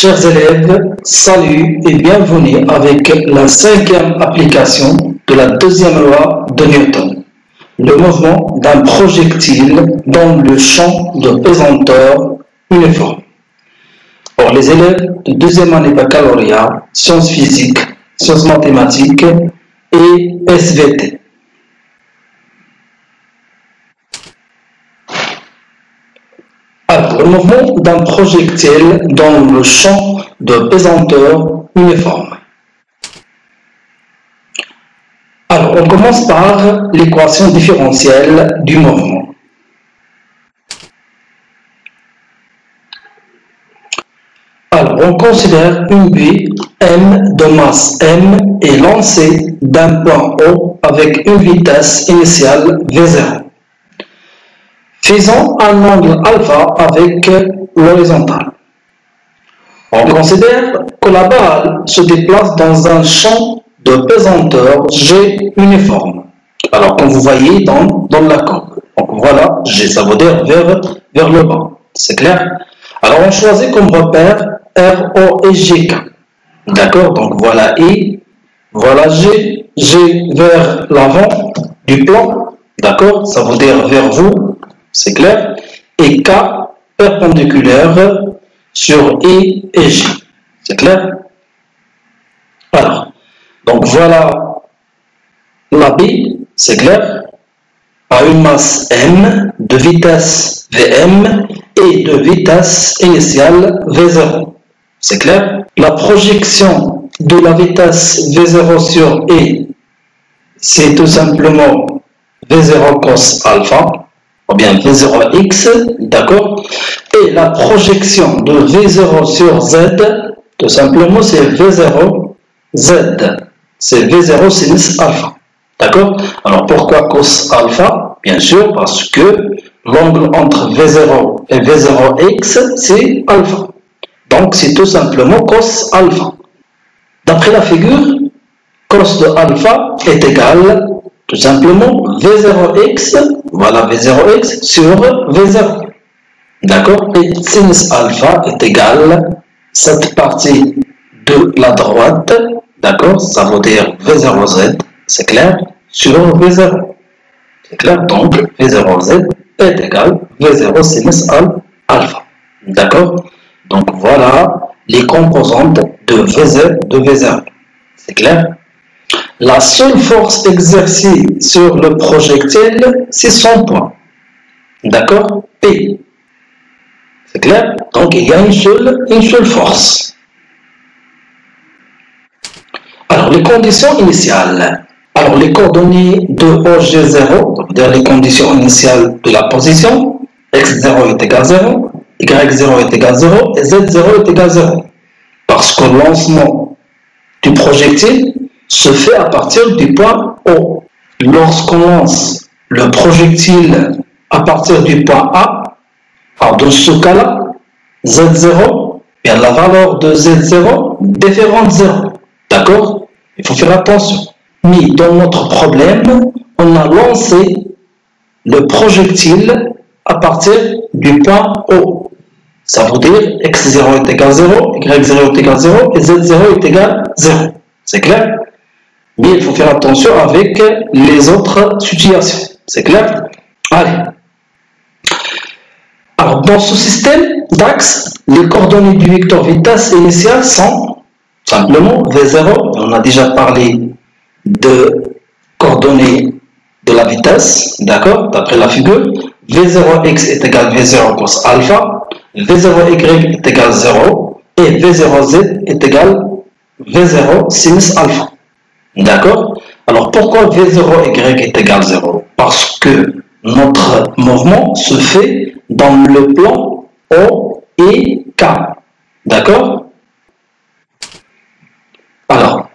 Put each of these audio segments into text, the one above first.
Chers élèves, salut et bienvenue avec la cinquième application de la deuxième loi de Newton, le mouvement d'un projectile dans le champ de pesanteur uniforme. Pour les élèves de deuxième année baccalauréat, sciences physiques, sciences mathématiques et SVT. Alors, le mouvement d'un projectile dans le champ de pesanteur uniforme. Alors, on commence par l'équation différentielle du mouvement. Alors, on considère une buée M de masse M est lancée d'un point O avec une vitesse initiale V0. Faisons un angle alpha avec l'horizontale. On considère que la balle se déplace dans un champ de pesanteur G uniforme. Alors, comme vous voyez dans la courbe. Donc voilà, G, ça veut dire vers le bas. C'est clair? Alors, on choisit comme repère R, O et GK. D'accord? Donc voilà I, voilà G, G vers l'avant du plan. D'accord? Ça veut dire vers vous. C'est clair? Et K perpendiculaire sur I et J. C'est clair? Alors, donc voilà la B, c'est clair? À une masse M de vitesse Vm et de vitesse initiale V0. C'est clair? La projection de la vitesse V0 sur I, c'est tout simplement V0 cos alpha, ou bien V0x, d'accord? Et la projection de V0 sur Z, tout simplement, c'est V0z. C'est V0 sinus alpha, d'accord? Alors, pourquoi cos alpha? Bien sûr, parce que l'angle entre V0 et V0x, c'est alpha. Donc, c'est tout simplement cos alpha. D'après la figure, cos de alpha est égal tout simplement V0x, voilà V0x sur V0. D'accord? Et sinus alpha est égal cette partie de la droite, d'accord? Ça veut dire V0z, c'est clair, sur V0. C'est clair? Donc V0z est égal V0 sinus alpha. D'accord? Donc voilà les composantes de V0. C'est clair? La seule force exercée sur le projectile, c'est son poids. D'accord? P. C'est clair? Donc, il y a une seule force. Alors, les conditions initiales. Alors, les coordonnées de OG0, ça veut dire les conditions initiales de la position, x0 est égal à 0, y0 est égal à 0 et z0 est égal à 0. Parce que le lancement du projectile se fait à partir du point O. Lorsqu'on lance le projectile à partir du point A, alors dans ce cas-là, Z0, bien la valeur de Z0 différente de 0. D'accord? Il faut faire attention. Mais dans notre problème, on a lancé le projectile à partir du point O. Ça veut dire x0 est égal à 0, y0 est égal à 0 et z0 est égal à 0. C'est clair? Mais il faut faire attention avec les autres situations. C'est clair? Allez. Alors, dans ce système d'axe, les coordonnées du vecteur vitesse initiale sont simplement V0. On a déjà parlé de coordonnées de la vitesse, d'accord? D'après la figure, V0x est égal à V0 cos alpha, V0y est égal à 0 et V0z est égal à V0 sinus alpha. D'accord? Alors, pourquoi V0y est égal à 0? Parce que notre mouvement se fait dans le plan O et K. D'accord? Alors,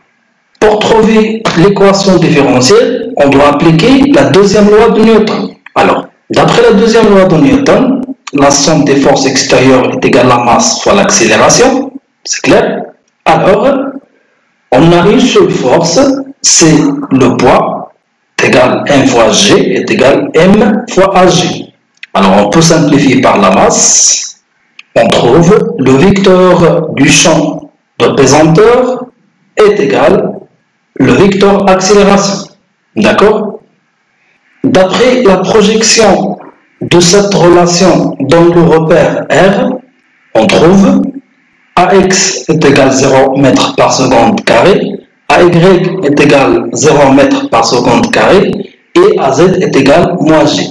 pour trouver l'équation différentielle, on doit appliquer la deuxième loi de Newton. Alors, d'après la deuxième loi de Newton, la somme des forces extérieures est égale à la masse fois l'accélération. C'est clair? Alors, on a une seule force, c'est le poids, égal M fois G est égal M fois AG. Alors on peut simplifier par la masse, on trouve le vecteur du champ de pesanteur est égal le vecteur accélération. D'accord? D'après la projection de cette relation dans le repère R, on trouve AX est égal 0 mètres par seconde carré, AY est égal 0 mètres par seconde carré et AZ est égal moins G.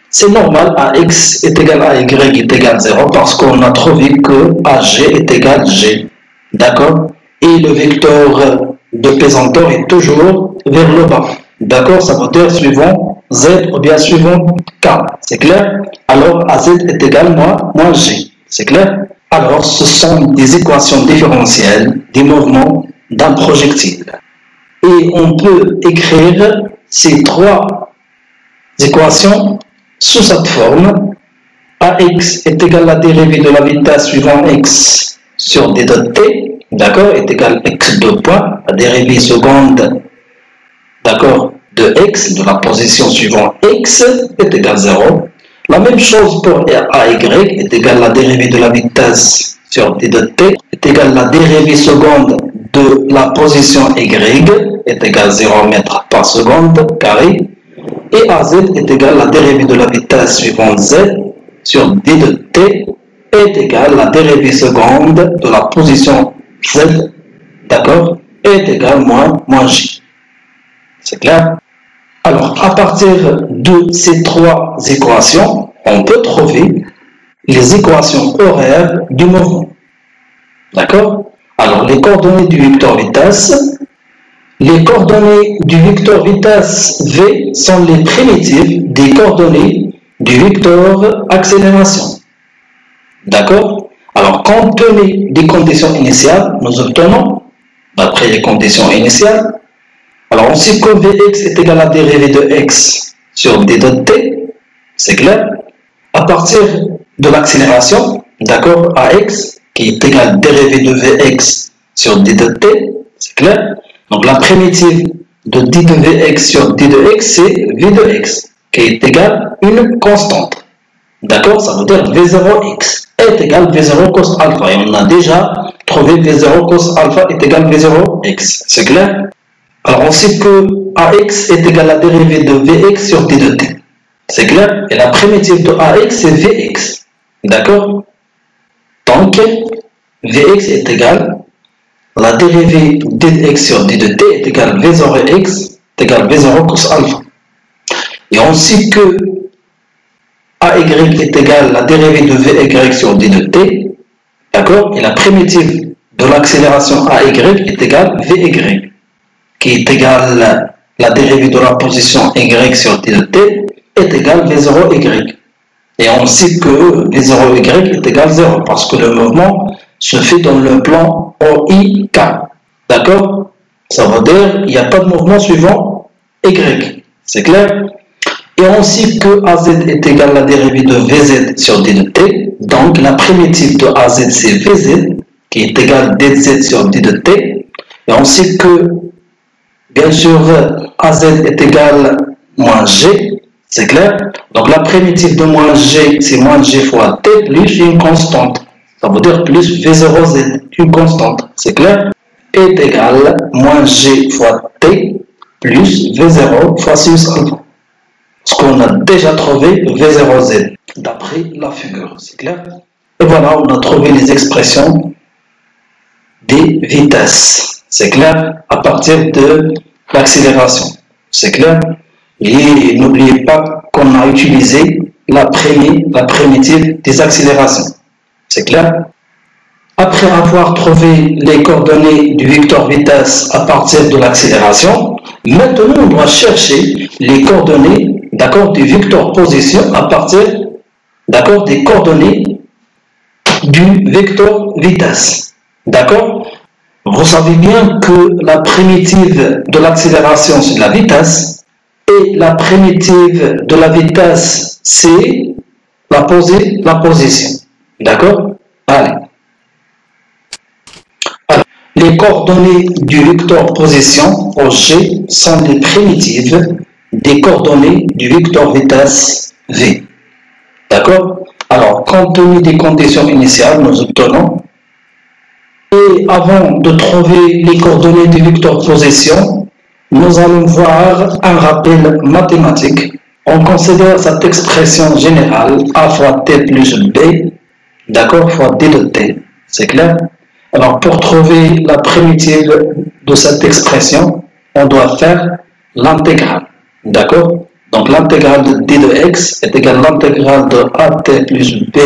C'est normal, AX est égal à Y est égal 0 parce qu'on a trouvé que AG est égal G. D'accord? Et le vecteur de pesanteur est toujours vers le bas. D'accord? Ça veut dire suivant Z ou bien suivant K. C'est clair? Alors AZ est égal moins G. C'est clair? Alors ce sont des équations différentielles des mouvements d'un projectile. Et on peut écrire ces trois équations sous cette forme. AX est égal à la dérivée de la vitesse suivant x sur d de t, d'accord, est égal à x2 points, la dérivée seconde, d'accord, de x, de la position suivant x, est égal à 0. La même chose pour AY est égal à la dérivée de la vitesse sur d de t, est égal à la dérivée seconde de la position y, est égal à 0 mètres par seconde carré. Et AZ est égal à la dérivée de la vitesse suivant z sur d de t est égal à la dérivée seconde de la position z, d'accord, est égal à moins j. C'est clair? Alors, à partir de ces trois équations, on peut trouver les équations horaires du mouvement. D'accord? Alors, les coordonnées du vecteur vitesse. Les coordonnées du vecteur vitesse V sont les primitives des coordonnées du vecteur accélération. D'accord? Alors, compte tenu des conditions initiales, nous obtenons, d'après les conditions initiales, alors on sait que Vx est égal à la dérivée de x sur d de t, c'est clair? À partir de l'accélération, d'accord, Ax, qui est égal à la dérivée de Vx sur d de t, c'est clair? Donc la primitive de d de Vx sur d de x, c'est v de x, qui est égal à une constante. D'accord? Ça veut dire V0x est égal à V0 cos alpha. Et on a déjà trouvé V0 cos alpha est égal à V0x. C'est clair? Alors on sait que Ax est égal à la dérivée de Vx sur d de t. C'est clair? Et la primitive de Ax, c'est Vx. D'accord? Donc, Vx est égal à la dérivée d de x sur d de t est égal à V0x est égal à V0 cos alpha. Et on sait que AY est égal à la dérivée de VY sur d de t, d'accord? Et la primitive de l'accélération AY est égale à VY, qui est égal à la dérivée de la position Y sur d de t est égal à V0Y. Et on sait que V0Y est égal à 0 parce que le mouvement se fait dans le plan OIK. D'accord? Ça veut dire qu'il n'y a pas de mouvement suivant Y. C'est clair? Et on sait que AZ est égal à la dérivée de VZ sur d de t. Donc la primitive de AZ c'est VZ qui est égal à dz sur d de t. Et on sait que bien sûr AZ est égal à moins G. C'est clair? Donc la primitive de moins G c'est moins G fois t plus une constante. Ça veut dire plus V0Z, une constante. C'est clair? Est égal à moins G fois t plus V0 fois sinus alpha. Ce qu'on a déjà trouvé V0Z d'après la figure, c'est clair? Et voilà, on a trouvé les expressions des vitesses, c'est clair? À partir de l'accélération, c'est clair? Et n'oubliez pas qu'on a utilisé la primitive des accélérations, c'est clair? Après avoir trouvé les coordonnées du vecteur vitesse à partir de l'accélération, maintenant on doit chercher les coordonnées, d'accord, du vecteur position à partir, d'accord, des coordonnées du vecteur vitesse. D'accord? Vous savez bien que la primitive de l'accélération c'est la vitesse et la primitive de la vitesse c'est la position. D'accord? Allez. Les coordonnées du vecteur position G sont les primitives des coordonnées du vecteur vitesse V. D'accord? Alors, compte tenu des conditions initiales, nous obtenons. Et avant de trouver les coordonnées du vecteur position, nous allons voir un rappel mathématique. On considère cette expression générale A fois T plus B, d'accord, fois D de T. C'est clair? Alors, pour trouver la primitive de cette expression, on doit faire l'intégrale. D'accord? Donc, l'intégrale de D de X est égale à l'intégrale de AT plus B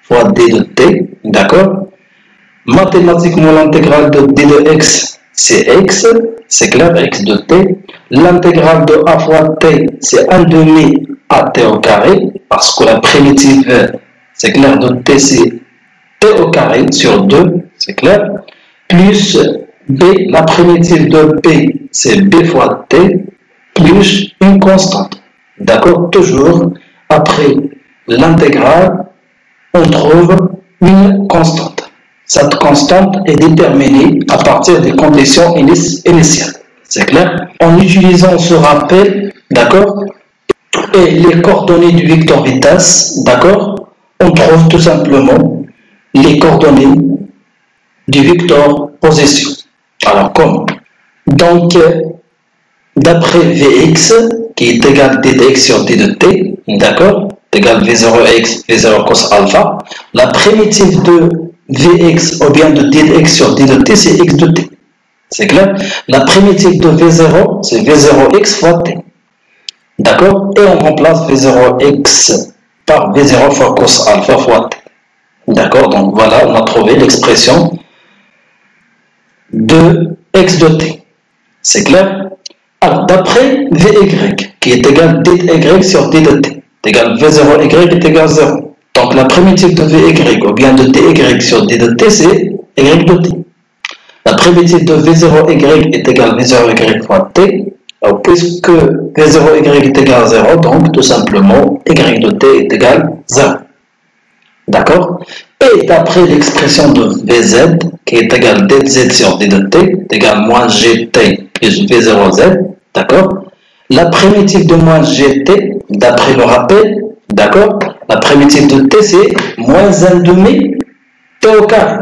fois D de T. D'accord? Mathématiquement, l'intégrale de D de X, c'est X. C'est clair, X de T. L'intégrale de A fois T, c'est 1 demi AT au carré. Parce que la primitive, c'est clair, de T, c'est T au carré sur 2. C'est clair? Plus B, la primitive de B, c'est B fois T, plus une constante. D'accord? Toujours, après l'intégrale, on trouve une constante. Cette constante est déterminée à partir des conditions initiales. C'est clair? En utilisant ce rappel, d'accord, et les coordonnées du vecteur vitesse, d'accord, on trouve tout simplement les coordonnées du vecteur position. Alors, comment? Donc, d'après Vx, qui est égal d de x sur d de t, d'accord, égal V0x, V0 cos alpha, la primitive de Vx ou bien de d de x sur d de t, c'est x de t. C'est clair? La primitive de V0, c'est V0x fois t. D'accord? Et on remplace V0x par V0 fois cos alpha fois t. D'accord? Donc voilà, on a trouvé l'expression de x de t. C'est clair? Alors, d'après Vy, qui est égal d de y sur d de t, est égal V0y est égal 0. Donc la primitive de Vy ou bien de dy sur d de t, c'est y de t. La primitive de V0y est égale V0y fois t. Alors, puisque V0y est égal à 0, donc tout simplement y de t est égal 0. D'accord? Et d'après l'expression de Vz, qui est égale dz sur d de t, est égal moins gt plus V0z, d'accord? La primitive de moins gt, d'après le rappel, d'accord? La primitive de t, c'est moins 1 demi t au carré.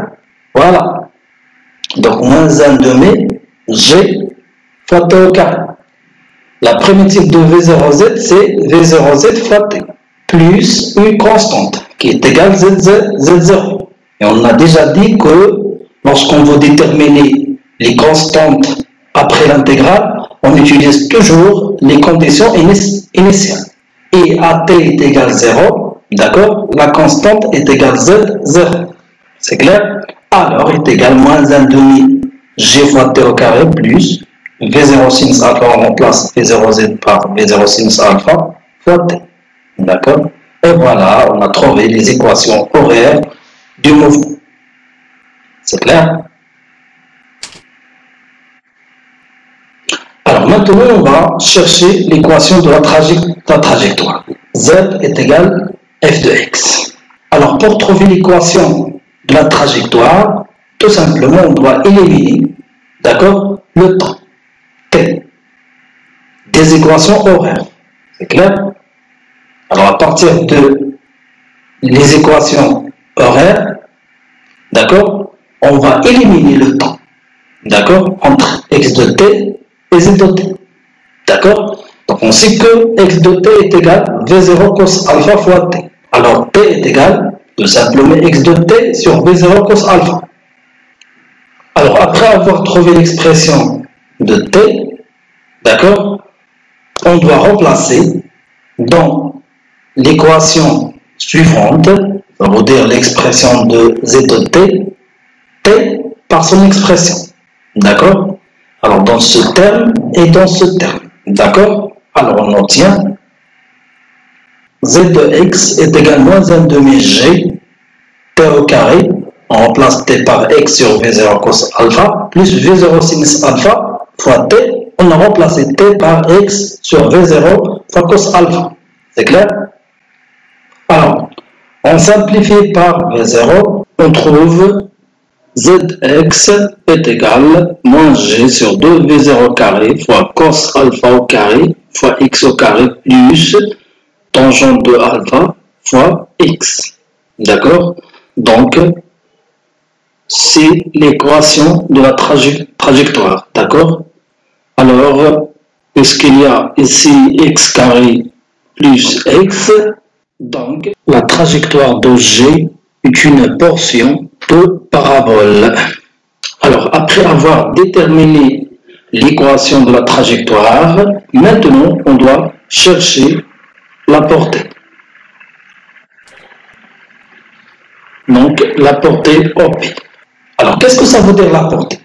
Voilà. Donc, moins 1 demi g fois t au carré. La primitive de V0z, c'est V0z fois t, plus une constante, qui est égale z0. Et on a déjà dit que lorsqu'on veut déterminer les constantes après l'intégrale, on utilise toujours les conditions initiales. Et AT est égal 0, d'accord? La constante est égale Z0. C'est clair? Alors, est égal moins 1 demi G fois T au carré plus V0 sinus alpha, on remplace V0Z par V0 sinus alpha fois T. D'accord? Et voilà, on a trouvé les équations horaires du mouvement. C'est clair? Alors maintenant, on va chercher l'équation de la trajectoire. Z est égal f de x. Alors pour trouver l'équation de la trajectoire, tout simplement, on doit éliminer, d'accord, le temps, t, des équations horaires. C'est clair? Alors à partir de les équations horaires, d'accord, on va éliminer le temps, d'accord, entre x de t et z de t. D'accord? Donc on sait que x de t est égal v0 cos alpha fois t. Alors t est égal tout simplement x de t sur v0 cos alpha. Alors après avoir trouvé l'expression de t, d'accord, on doit remplacer dans l'équation suivante, ça veut dire l'expression de z de t, t par son expression. D'accord? Alors, dans ce terme et dans ce terme. D'accord? Alors, on obtient z de x est égal à moins 1 demi g t au carré. On remplace t par x sur v0 cos alpha plus v0 sinus alpha fois t. On a remplacé t par x sur v0 fois cos alpha. C'est clair? Alors, on simplifie par v0, on trouve Zx est égal à moins g sur 2v0 carré fois cos alpha au carré fois x au carré plus tangente de alpha fois x. D'accord? Donc, c'est l'équation de la trajectoire. D'accord? Alors, puisqu'il y a ici x carré plus x, donc la trajectoire de G est une portion de parabole. Alors, après avoir déterminé l'équation de la trajectoire, maintenant on doit chercher la portée. Donc, la portée OP. Alors, qu'est-ce que ça veut dire la portée?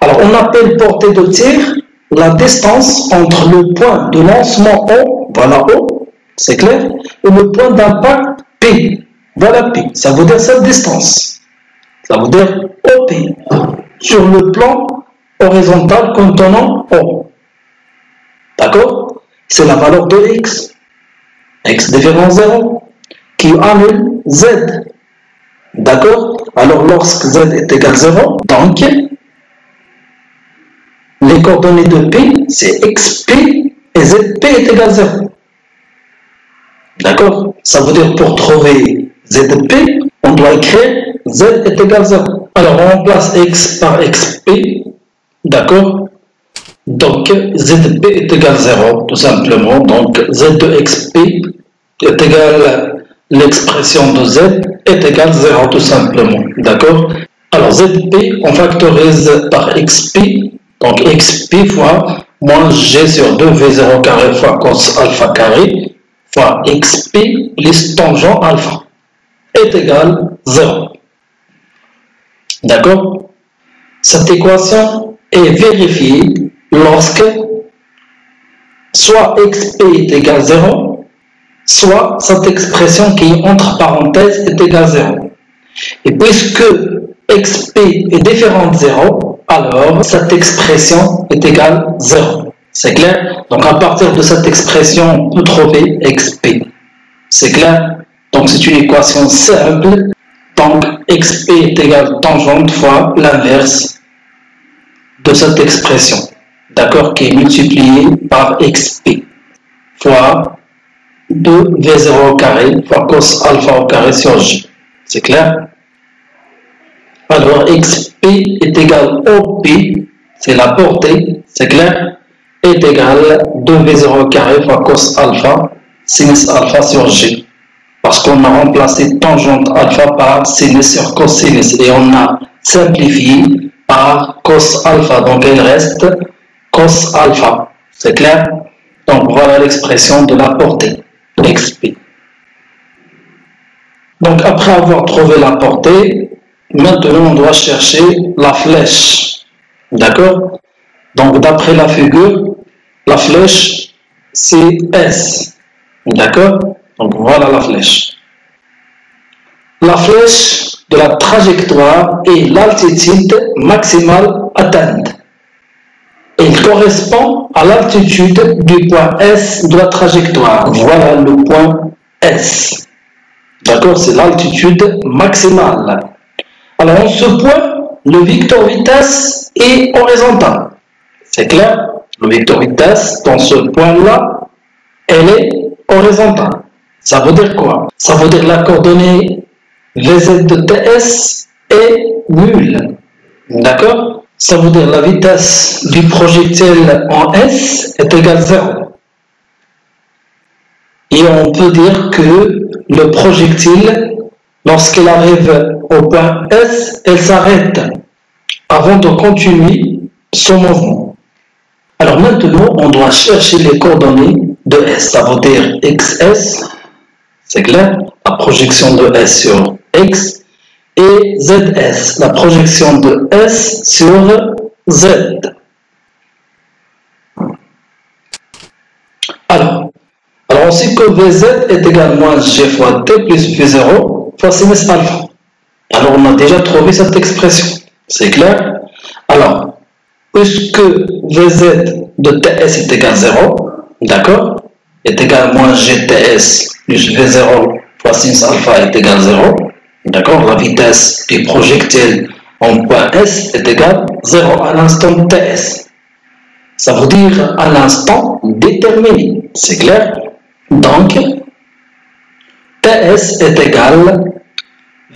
Alors, on appelle portée de tir la distance entre le point de lancement O, voilà O, c'est clair, et le point d'impact P, voilà P. Ça veut dire cette distance. Ça veut dire OP sur le plan horizontal contenant O. D'accord? C'est la valeur de x. X différent 0 qui annule z. D'accord? Alors lorsque z est égal à 0, donc les coordonnées de P, c'est xp et zp est égal à 0. D'accord? Ça veut dire pour trouver zp, on doit écrire z est égal à 0. Alors on remplace x par xp, d'accord? Donc zp est égal à 0, tout simplement. Donc z de xp est égal à l'expression de z est égal à 0, tout simplement. D'accord? Alors zp, on factorise par xp, donc xp fois moins g sur 2v0 carré fois cos alpha carré fois xp plus tangent alpha est égal à 0. D'accord? Cette équation est vérifiée lorsque soit xp est égal à 0, soit cette expression qui est entre parenthèses est égale à 0. Et puisque xp est différent de 0, alors cette expression est égale à 0. C'est clair? Donc à partir de cette expression, on peut trouver xp. C'est clair? Donc c'est une équation simple. Donc xp est égal à tangente fois l'inverse de cette expression. D'accord? Qui est multipliée par xp fois 2v0 au carré fois cos alpha au carré sur j. C'est clair? Alors xp est égal à OP, c'est la portée, c'est clair? Est égal à 2v0 au carré fois cos alpha sinus alpha sur j. Parce qu'on a remplacé tangente alpha par sinus sur cosinus et on a simplifié par cos alpha. Donc il reste cos alpha. C'est clair? Donc voilà l'expression de la portée, xp. Donc après avoir trouvé la portée, maintenant on doit chercher la flèche. D'accord? Donc d'après la figure, la flèche c'est S. D'accord? Donc voilà la flèche. La flèche de la trajectoire est l'altitude maximale atteinte. Il correspond à l'altitude du point S de la trajectoire. Voilà le point S. D'accord? C'est l'altitude maximale. Alors, en ce point, le vecteur vitesse est horizontal. C'est clair? Le vecteur vitesse, dans ce point-là, elle est horizontale. Ça veut dire quoi? Ça veut dire la coordonnée Vz de ts est nulle. D'accord? Ça veut dire la vitesse du projectile en S est égale à 0. Et on peut dire que le projectile, lorsqu'il arrive au point S, il s'arrête avant de continuer son mouvement. Alors maintenant, on doit chercher les coordonnées de S. Ça veut dire XS, c'est clair, la projection de S sur X, et ZS, la projection de S sur Z. Alors on sait que Vz est égal à moins G fois T plus V0 fois sinus alpha. Alors on a déjà trouvé cette expression, c'est clair? Alors, puisque Vz de Ts est égal à 0, d'accord, est égal à moins GTS plus V0 fois sinus alpha est égal à 0, d'accord, la vitesse du projectile en point S est égale à 0 à l'instant Ts. Ça veut dire à l'instant déterminé, c'est clair? Donc, TS est égal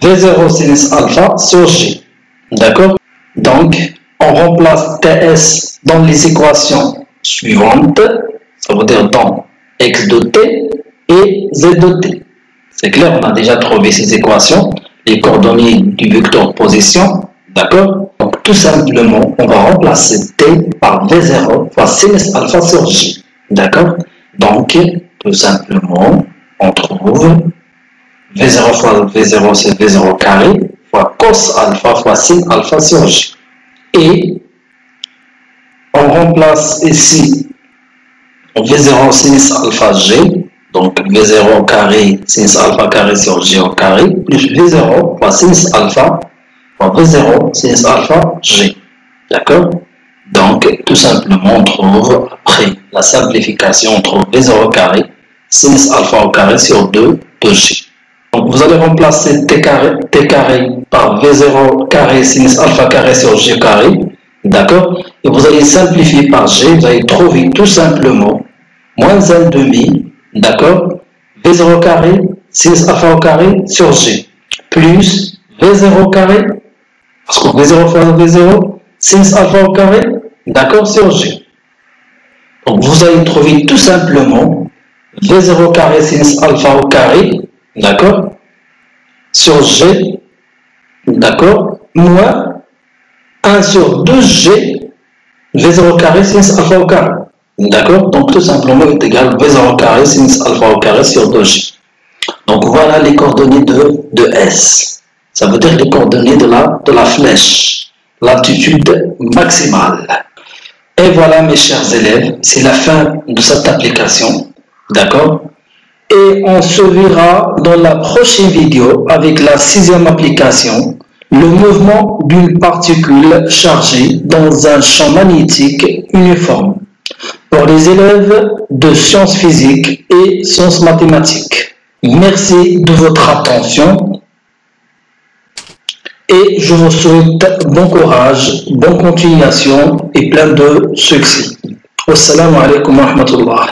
V0 sinus alpha sur J. D'accord? Donc, on remplace TS dans les équations suivantes, ça veut dire dans X de T et Z de T. C'est clair, on a déjà trouvé ces équations, les coordonnées du vecteur position. D'accord? Donc, tout simplement, on va remplacer T par V0 fois sinus alpha sur J. D'accord? Donc, tout simplement, on trouve V0 fois V0, c'est V0 carré, fois cos alpha fois sin alpha sur J. Et on remplace ici V0 sinus alpha G, donc V0 carré sinus alpha carré sur G au carré, plus V0 fois sinus alpha fois V0 sinus alpha G. D'accord? Donc, tout simplement, on trouve, après la simplification, on trouve V0 carré sinus alpha au carré sur 2 de G. Donc, vous allez remplacer T carré par V0 carré sinus alpha carré sur G carré. D'accord? Et vous allez simplifier par G, vous allez trouver tout simplement moins 1,5, d'accord? V0 carré sinus alpha au carré sur G, plus V0 carré, parce que V0 fois V0, sinus alpha au carré, d'accord, sur G. Donc, vous allez trouver tout simplement V0 carré sinus alpha au carré, d'accord, sur G, d'accord, moins 1 sur 2G, V0 carré sinus alpha au carré. D'accord? Donc, tout simplement est égal à V0 carré sinus alpha au carré sur 2G. Donc, voilà les coordonnées de S. Ça veut dire les coordonnées de la flèche, l'altitude maximale. Et voilà, mes chers élèves, c'est la fin de cette application. D'accord? Et on se verra dans la prochaine vidéo avec la 6e application, le mouvement d'une particule chargée dans un champ magnétique uniforme, pour les élèves de sciences physiques et sciences mathématiques. Merci de votre attention et je vous souhaite bon courage, bonne continuation et plein de succès. Wassalamu alaikum wa rahmatullah.